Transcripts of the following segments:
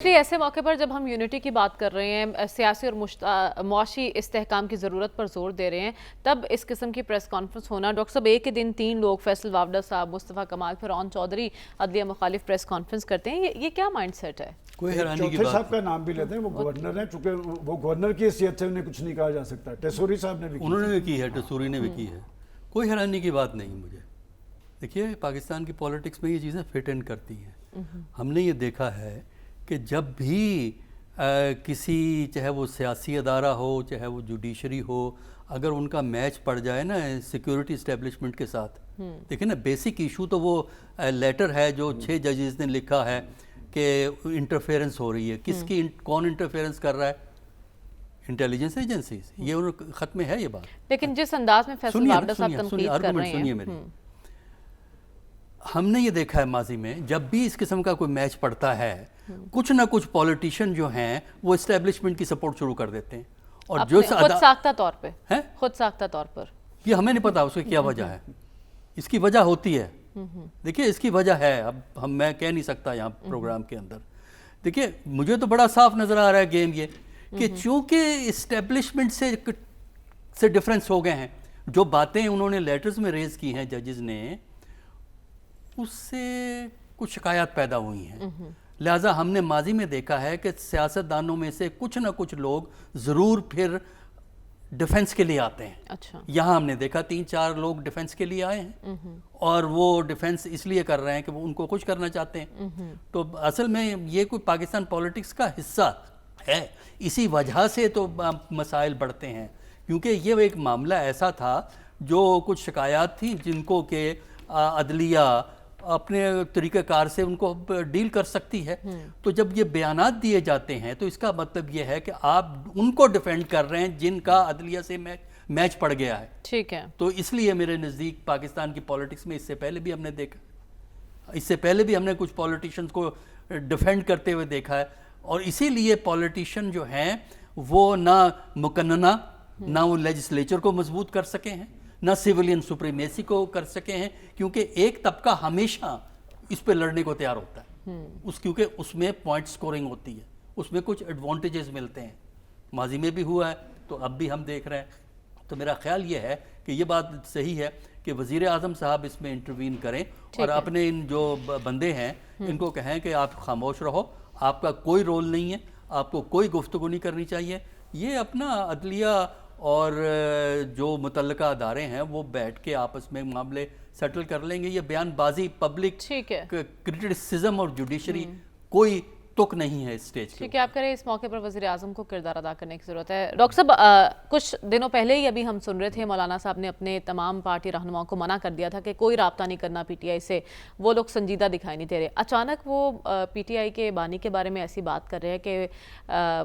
ایسے موقع پر جب ہم یونٹی کی بات کر رہے ہیں، سیاسی اور معاشی استحکام کی ضرورت پر زور دے رہے ہیں، تب اس قسم کی پریس کانفرنس ہونا۔ ڈاکٹر صاحب، ایک ہی دن 3 لوگ، فیصل واوڈہ صاحب، مصطفیٰ کمال، فرعون چودھری، عدلیہ مخالف پریس کانفرنس کرتے ہیں، یہ کیا مائنڈ سیٹ ہے؟ کوئی حیرانی کی بات صاحب کا نام بھی لیتے ہیں، وہ گورنر ہیں، چونکہ وہ گورنر کی حیثیت سے انہیں کچھ نہیں کہا جا سکتا۔ ٹیسوری صاحب نے بھی انہوں نے بھی کی ہے، ٹیسوری نے بھی کی ہے، کوئی حیرانی کی بات نہیں مجھے۔ دیکھیے، پاکستان کی پولیٹکس میں یہ چیزیں فٹ اینڈ کرتی ہیں۔ ہم نے یہ دیکھا ہے کہ جب بھی کسی، چاہے وہ سیاسی ادارہ ہو، چاہے وہ جوڈیشری ہو، اگر ان کا میچ پڑ جائے نا سیکیورٹی اسٹیبلشمنٹ کے ساتھ، دیکھیں نا، بیسک ایشو تو وہ لیٹر ہے جو 6 ججز نے لکھا ہے کہ انٹرفیرنس ہو رہی ہے۔ کس کی، کون انٹرفیرنس کر رہا ہے؟ Intelligence agencies. یہ خط میں ہے یہ بات۔ لیکن جس انداز میں فیصل واوڈہ صاحب تنقید کر رہے ہیں، ہم نے یہ دیکھا ہے ماضی میں، جب بھی اس قسم کا کوئی میچ پڑتا ہے، کچھ نہ کچھ پولیٹیشین جو ہیں وہ اسٹیبلشمنٹ کی سپورٹ شروع کر دیتے ہیں، اور جو خود ساختہ طور پہ، خود ساختہ طور پر، یہ ہمیں نہیں پتا اس کی کیا وجہ ہے۔ اس کی وجہ ہوتی ہے، دیکھیے اس کی وجہ ہے، اب میں کہہ نہیں سکتا یہاں پروگرام کے اندر۔ دیکھیے، مجھے تو بڑا صاف نظر آ رہا ہے گیم یہ کہ چونکہ اسٹیبلشمنٹ سے ڈفرینس ہو گئے ہیں، جو باتیں انہوں نے لیٹرز میں ریز کی ہیں ججز نے، اس سے کچھ شکایات پیدا ہوئی ہیں۔ لہٰذا ہم نے ماضی میں دیکھا ہے کہ سیاست دانوں میں سے کچھ نہ کچھ لوگ ضرور پھر ڈیفنس کے لیے آتے ہیں۔ یہاں ہم نے دیکھا 3-4 لوگ ڈیفنس کے لیے آئے ہیں، اور وہ ڈیفنس اس لیے کر رہے ہیں کہ وہ ان کو خوش کرنا چاہتے ہیں۔ تو اصل میں یہ کوئی پاکستان پولیٹکس کا حصہ ہے، اسی وجہ سے تو مسائل بڑھتے ہیں، کیونکہ یہ ایک معاملہ ایسا تھا جو کچھ شکایات تھیں جن کو کہ عدلیہ اپنے طریقہ کار سے ان کو ڈیل کر سکتی ہے۔ تو جب یہ بیانات دیے جاتے ہیں تو اس کا مطلب یہ ہے کہ آپ ان کو ڈیفینڈ کر رہے ہیں جن کا عدلیہ سے میچ پڑ گیا ہے۔ ٹھیک ہے۔ تو اس لیے میرے نزدیک پاکستان کی پولیٹکس میں اس سے پہلے بھی ہم نے دیکھا، اس سے پہلے بھی ہم نے کچھ پولیٹیشنز کو ڈیفینڈ کرتے ہوئے دیکھا ہے، اور اسی لیے پولیٹیشن جو ہیں وہ نہ مقننہ، نہ وہ لیجسلیچر کو مضبوط کر سکے ہیں، نہ سیولین سپریمیسی کو کر سکے ہیں، کیونکہ ایک طبقہ ہمیشہ اس پہ لڑنے کو تیار ہوتا ہے، کیونکہ اس میں پوائنٹ سکورنگ ہوتی ہے، اس میں کچھ ایڈوانٹیجز ملتے ہیں۔ ماضی میں بھی ہوا ہے تو اب بھی ہم دیکھ رہے ہیں۔ تو میرا خیال یہ ہے کہ یہ بات صحیح ہے کہ وزیر اعظم صاحب اس میں انٹروین کریں، اور اپنے ان جو بندے ہیں ان کو کہیں کہ آپ خاموش رہو، آپ کا کوئی رول نہیں ہے، آپ کو کوئی گفتگو نہیں کرنی چاہیے۔ یہ اپنا عدلیہ اور جو متعلقہ ادارے ہیں وہ بیٹھ کے آپس میں معاملے سیٹل کر لیں گے۔ یہ بیان بازی، پبلک کرٹیسزم اور جوڈیشری کوئی تک نہیں ہے اس سٹیج کے۔ ٹھیک ہے، آپ کہہ رہے ہیں اس موقع پر وزیر اعظم کو کردار ادا کرنے کی ضرورت ہے۔ ڈاکٹر صاحب، کچھ دنوں پہلے ہی ابھی ہم سن رہے تھے مولانا صاحب نے اپنے تمام پارٹی رہنماؤں کو منع کر دیا تھا کہ کوئی رابطہ نہیں کرنا پی ٹی آئی سے، وہ لوگ سنجیدہ دکھائی نہیں دے رہے۔ اچانک وہ پی ٹی آئی کے بانی کے بارے میں ایسی بات کر رہے ہیں کہ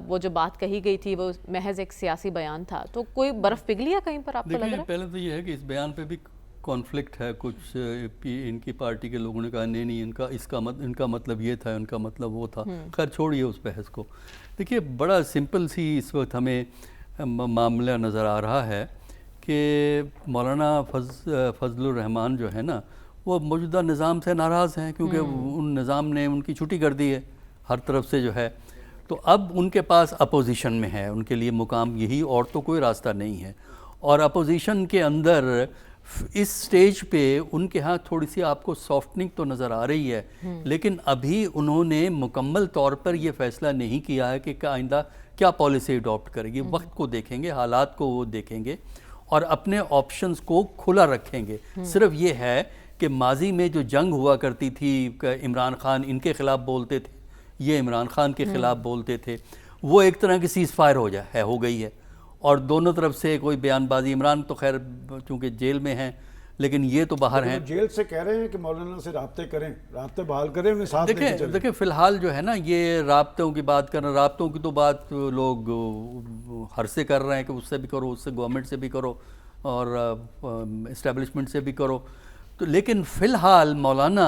وہ جو بات کہی گئی تھی وہ محض ایک سیاسی بیان تھا، تو کوئی برف پگھلی ہے کہیں پر آپ کو لگ رہا ہے؟ پہلے تو یہ ہے کہ اس بیان پہ بھی کانفلکٹ ہے، کچھ ان کی پارٹی کے لوگوں نے کہا نہیں ان کا مطلب یہ تھا، ان کا مطلب وہ تھا۔ خیر چھوڑیے اس بحث کو۔ دیکھیے، بڑا سمپل سی اس وقت ہمیں معاملہ نظر آ رہا ہے کہ مولانا فضل الرحمان جو ہے نا، وہ موجودہ نظام سے ناراض ہیں، کیونکہ ان نظام نے ان کی چھٹی کر دی ہے ہر طرف سے جو ہے۔ تو اب ان کے پاس اپوزیشن میں ہے، ان کے لیے مقام یہی اور تو کوئی راستہ نہیں ہے۔ اور اپوزیشن کے اندر اس سٹیج پہ ان کے ہاں تھوڑی سی آپ کو سافٹنگ تو نظر آ رہی ہے، لیکن ابھی انہوں نے مکمل طور پر یہ فیصلہ نہیں کیا ہے کہ آئندہ کیا پالیسی اڈاپٹ کرے گی۔ وقت کو دیکھیں گے، حالات کو وہ دیکھیں گے، اور اپنے آپشنز کو کھلا رکھیں گے۔ صرف یہ ہے کہ ماضی میں جو جنگ ہوا کرتی تھی، عمران خان ان کے خلاف بولتے تھے، یہ عمران خان کے خلاف بولتے تھے، وہ ایک طرح کی سیز فائر ہو گئی ہے، اور دونوں طرف سے کوئی بیان بازی۔ عمران تو خیر چونکہ جیل میں ہیں، لیکن یہ تو باہر ہیں۔ جیل سے کہہ رہے ہیں کہ مولانا سے رابطے کریں، رابطے بحال کریں، انہیں ساتھ لے کے چلیں۔ دیکھیں فی الحال جو ہے نا، یہ رابطوں کی بات کرنا، رابطوں کی تو بات لوگ ہر سے کر رہے ہیں کہ اس سے بھی کرو، اس سے گورنمنٹ سے بھی کرو، اور اسٹیبلشمنٹ سے بھی کرو۔ تو لیکن فی الحال مولانا